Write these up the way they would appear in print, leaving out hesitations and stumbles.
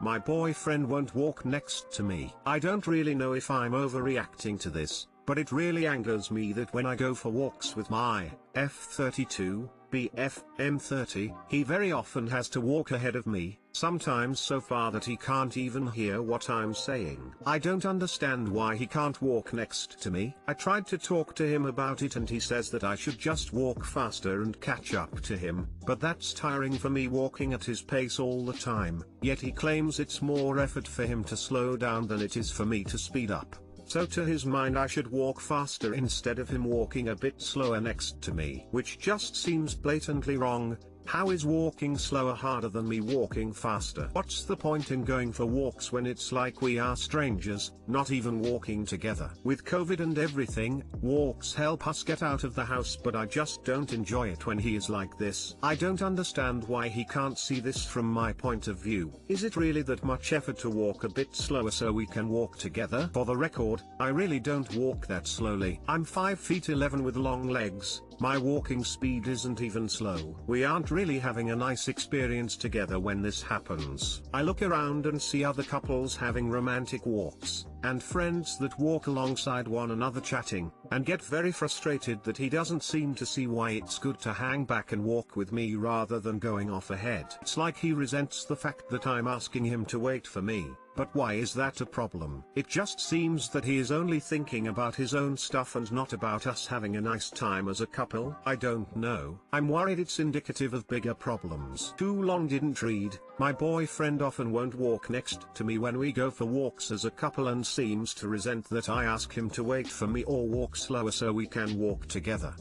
My boyfriend won't walk next to me. I don't really know if I'm overreacting to this, but it really angers me that when I go for walks with my F32, BFM30, he very often has to walk ahead of me, sometimes so far that he can't even hear what I'm saying. I don't understand why he can't walk next to me. I tried to talk to him about it and he says that I should just walk faster and catch up to him, but that's tiring for me walking at his pace all the time, yet he claims it's more effort for him to slow down than it is for me to speed up. So to his mind I should walk faster instead of him walking a bit slower next to me. Which just seems blatantly wrong. How is walking slower harder than me walking faster? What's the point in going for walks when it's like we are strangers, not even walking together? With COVID and everything, walks help us get out of the house, but I just don't enjoy it when he is like this. I don't understand why he can't see this from my point of view. Is it really that much effort to walk a bit slower so we can walk together? For the record, I really don't walk that slowly. I'm 5 feet 11 with long legs. My walking speed isn't even slow. We aren't really having a nice experience together when this happens. I look around and see other couples having romantic walks, and friends that walk alongside one another chatting, and get very frustrated that he doesn't seem to see why it's good to hang back and walk with me rather than going off ahead. It's like he resents the fact that I'm asking him to wait for me. But why is that a problem? It just seems that he is only thinking about his own stuff and not about us having a nice time as a couple. I don't know. I'm worried it's indicative of bigger problems. Too long didn't read. My boyfriend often won't walk next to me when we go for walks as a couple and seems to resent that I ask him to wait for me or walk slower so we can walk together.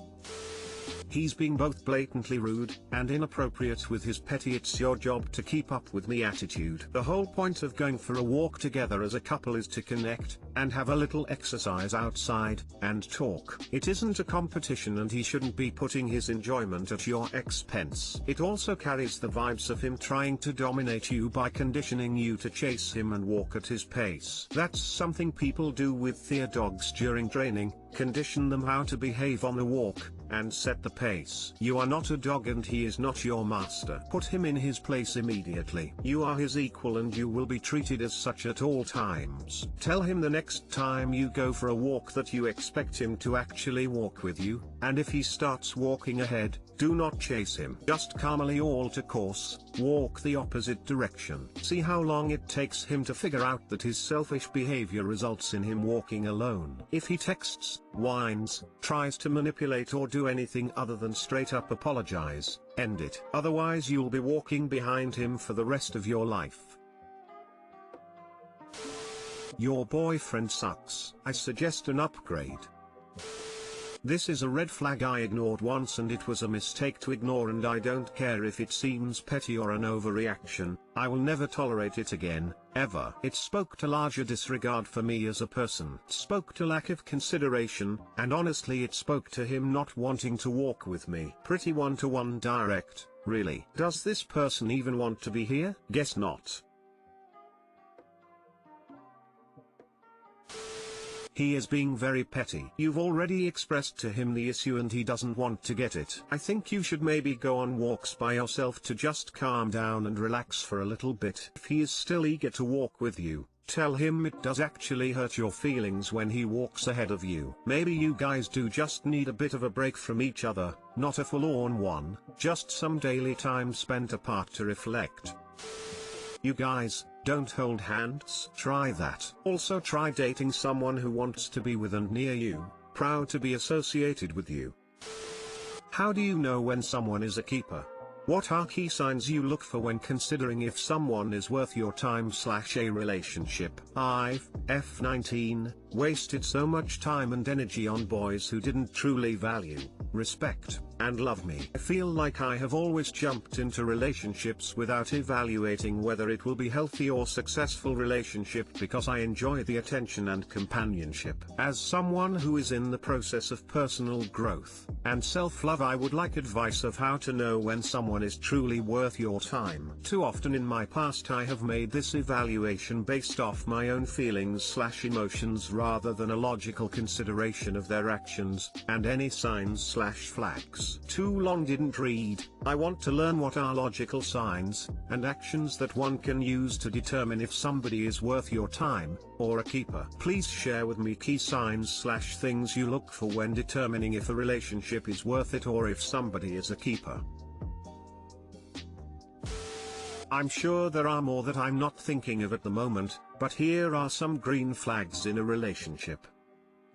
He's being both blatantly rude and inappropriate with his petty "it's your job to keep up with me" attitude. The whole point of going for a walk together as a couple is to connect, and have a little exercise outside, and talk. It isn't a competition and he shouldn't be putting his enjoyment at your expense. It also carries the vibes of him trying to dominate you by conditioning you to chase him and walk at his pace. That's something people do with their dogs during training, condition them how to behave on the walk, and set the pace. You are not a dog and he is not your master. Put him in his place immediately. You are his equal and you will be treated as such at all times. Tell him the next time you go for a walk that you expect him to actually walk with you, and if he starts walking ahead, do not chase him. Just calmly alter course, walk the opposite direction. See how long it takes him to figure out that his selfish behavior results in him walking alone. If he texts, whines, tries to manipulate or do anything other than straight up apologize, end it. Otherwise you'll be walking behind him for the rest of your life. Your boyfriend sucks. I suggest an upgrade. This is a red flag I ignored once and it was a mistake to ignore, and I don't care if it seems petty or an overreaction. I will never tolerate it again, ever. It spoke to larger disregard for me as a person. It spoke to lack of consideration, and honestly it spoke to him not wanting to walk with me. Pretty one-to-one direct, really. Does this person even want to be here? Guess not. He is being very petty. You've already expressed to him the issue and he doesn't want to get it. I think you should maybe go on walks by yourself to just calm down and relax for a little bit. If he is still eager to walk with you, tell him it does actually hurt your feelings when he walks ahead of you. Maybe you guys do just need a bit of a break from each other, not a full-on one, just some daily time spent apart to reflect. You guys, don't hold hands. Try that. Also try dating someone who wants to be with and near you, proud to be associated with you. How do you know when someone is a keeper? What are key signs you look for when considering if someone is worth your time/a relationship? I've, F19, wasted so much time and energy on boys who didn't truly value, respect, and love me. I feel like I have always jumped into relationships without evaluating whether it will be healthy or successful relationship because I enjoy the attention and companionship. As someone who is in the process of personal growth and self-love, I would like advice of how to know when someone is truly worth your time. Too often in my past I have made this evaluation based off my own feelings/emotions rather than a logical consideration of their actions and any signs/flags. signs. Too long didn't read. I want to learn what are logical signs and actions that one can use to determine if somebody is worth your time or a keeper. Please share with me key signs/things you look for when determining if a relationship is worth it or if somebody is a keeper. I'm sure there are more that I'm not thinking of at the moment, but here are some green flags in a relationship.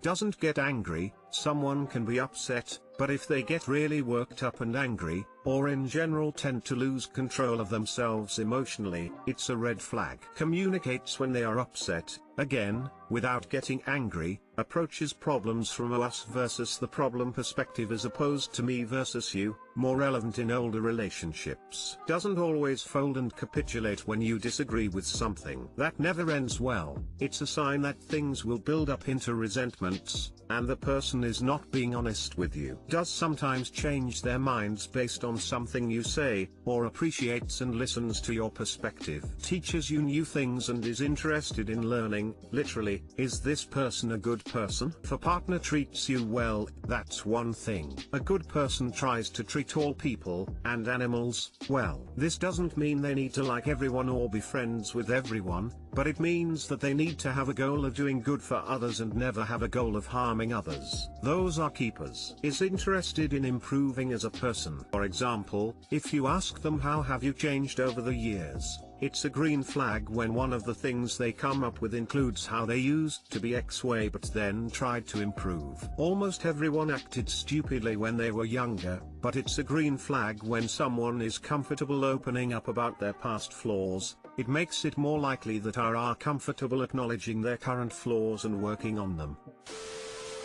Doesn't get angry. Someone can be upset, but if they get really worked up and angry, or in general tend to lose control of themselves emotionally, it's a red flag. Communicates when they are upset, again, without getting angry, approaches problems from a us versus the problem perspective as opposed to me versus you, more relevant in older relationships. Doesn't always fold and capitulate when you disagree with something. That never ends well. It's a sign that things will build up into resentments, and the person is not being honest with you. Does sometimes change their minds based on something you say, or appreciates and listens to your perspective. Teaches you new things and is interested in learning. Literally, is this person a good person? If a partner treats you well, that's one thing. A good person tries to treat all people, and animals, well. This doesn't mean they need to like everyone or be friends with everyone, but it means that they need to have a goal of doing good for others and never have a goal of harming others. Those are keepers. Is interested in improving as a person. For example, if you ask them how have you changed over the years, it's a green flag when one of the things they come up with includes how they used to be X way but then tried to improve. Almost everyone acted stupidly when they were younger, but it's a green flag when someone is comfortable opening up about their past flaws. It makes it more likely that are comfortable acknowledging their current flaws and working on them.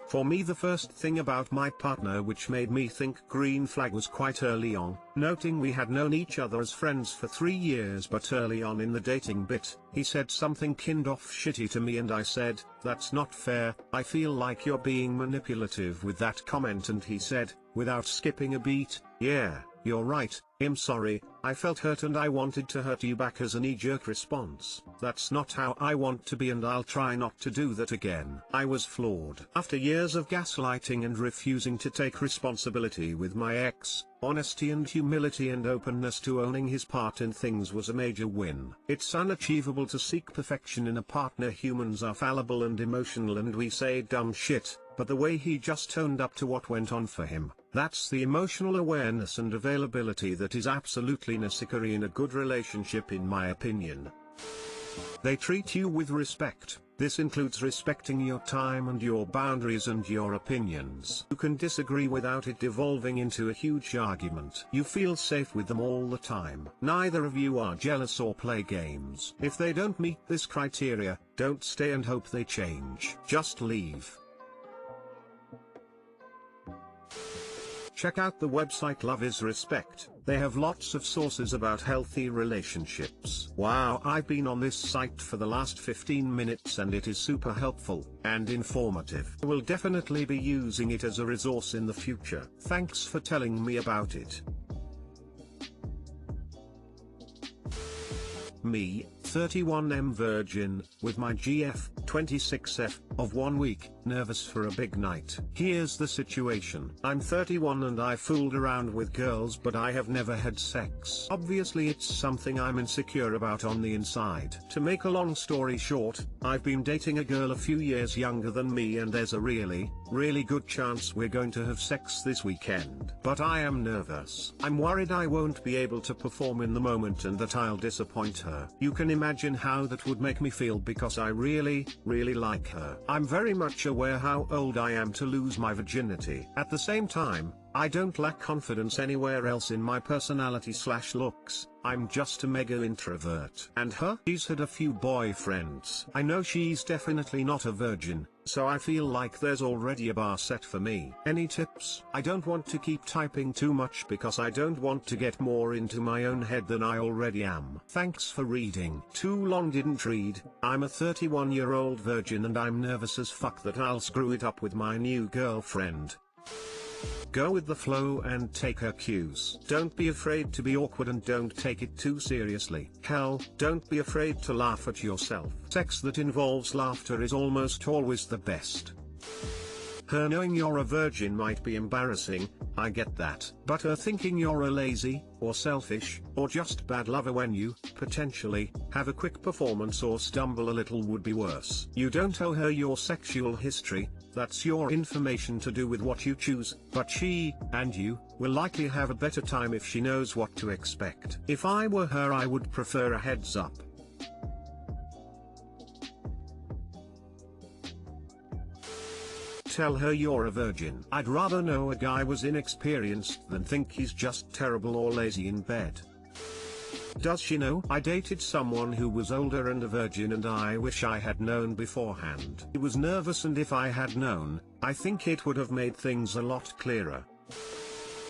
For me, the first thing about my partner which made me think green flag was quite early on, noting we had known each other as friends for 3 years, but early on in the dating bit, he said something kind of shitty to me and I said, "That's not fair, I feel like you're being manipulative with that comment," and he said, without skipping a beat, "Yeah, you're right, I'm sorry, I felt hurt and I wanted to hurt you back," as a knee-jerk response. That's not how I want to be and I'll try not to do that again. I was flawed. After years of gaslighting and refusing to take responsibility with my ex, honesty and humility and openness to owning his part in things was a major win. It's unachievable to seek perfection in a partner. Humans are fallible and emotional and we say dumb shit, but the way he just owned up to what went on for him, that's the emotional awareness and availability that is absolutely necessary in a good relationship in my opinion. They treat you with respect. This includes respecting your time and your boundaries and your opinions. You can disagree without it devolving into a huge argument. You feel safe with them all the time. Neither of you are jealous or play games. If they don't meet this criteria, don't stay and hope they change. Just leave. Check out the website Love is Respect. They have lots of sources about healthy relationships. Wow, I've been on this site for the last 15 minutes and it is super helpful and informative. I will definitely be using it as a resource in the future. Thanks for telling me about it. Me, 31M virgin, with my GF, 26F, of 1 week, nervous for a big night. Here's the situation. I'm 31 and I fooled around with girls but I have never had sex. Obviously it's something I'm insecure about on the inside. To make a long story short, I've been dating a girl a few years younger than me and there's a really good chance we're going to have sex this weekend. But I am nervous. I'm worried I won't be able to perform in the moment and that I'll disappoint her. You can imagine how that would make me feel because I really like her. I'm very much aware how old I am to lose my virginity. At the same time, I don't lack confidence anywhere else in my personality/looks. I'm just a mega introvert. And her? She's had a few boyfriends. I know she's definitely not a virgin, so I feel like there's already a bar set for me. Any tips? I don't want to keep typing too much because I don't want to get more into my own head than I already am. Thanks for reading. Too long didn't read. I'm a 31-year-old virgin and I'm nervous as fuck that I'll screw it up with my new girlfriend. Go with the flow and take her cues. Don't be afraid to be awkward and don't take it too seriously. Hell, don't be afraid to laugh at yourself. Sex that involves laughter is almost always the best. Her knowing you're a virgin might be embarrassing, I get that. But her thinking you're a lazy, or selfish, or just bad lover when you, potentially, have a quick performance or stumble a little would be worse. You don't tell her your sexual history, that's your information to do with what you choose, but she, and you, will likely have a better time if she knows what to expect. If I were her, I would prefer a heads up. Tell her you're a virgin. I'd rather know a guy was inexperienced than think he's just terrible or lazy in bed. Does she know? I dated someone who was older and a virgin, and I wish I had known beforehand. He was nervous, and if I had known, I think it would have made things a lot clearer.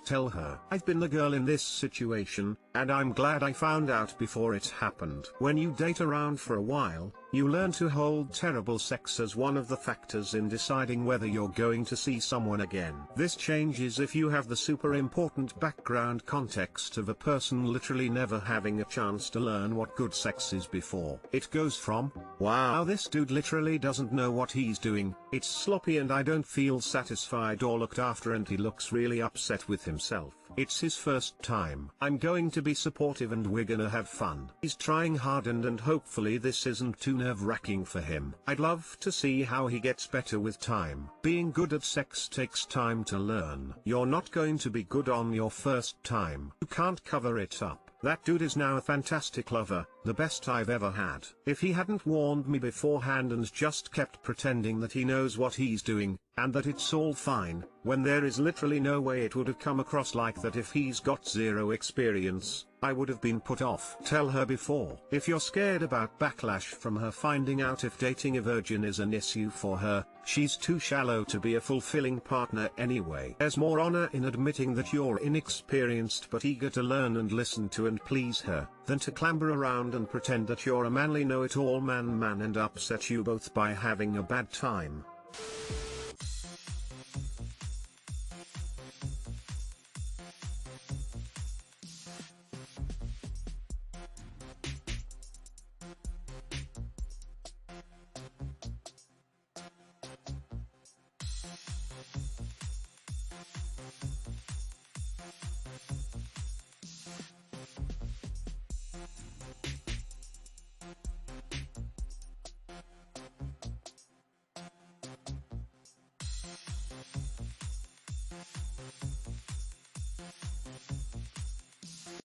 Tell her, I've been the girl in this situation, and I'm glad I found out before it happened. When you date around for a while, you learn to hold terrible sex as one of the factors in deciding whether you're going to see someone again. This changes if you have the super important background context of a person literally never having a chance to learn what good sex is before. It goes from, wow, this dude literally doesn't know what he's doing, it's sloppy and I don't feel satisfied or looked after, and he looks really upset with himself. It's his first time. I'm going to be supportive and we're gonna have fun. He's trying hard and hopefully this isn't too nerve-wracking for him. I'd love to see how he gets better with time. Being good at sex takes time to learn. You're not going to be good on your first time. You can't cover it up. That dude is now a fantastic lover, the best I've ever had. If he hadn't warned me beforehand and just kept pretending that he knows what he's doing, and that it's all fine, when there is literally no way it would have come across like that if he's got zero experience, I would have been put off. Tell her before. If you're scared about backlash from her finding out if dating a virgin is an issue for her, she's too shallow to be a fulfilling partner anyway. There's more honor in admitting that you're inexperienced but eager to learn and listen to and please her, than to clamber around and pretend that you're a manly know-it-all man and upset you both by having a bad time.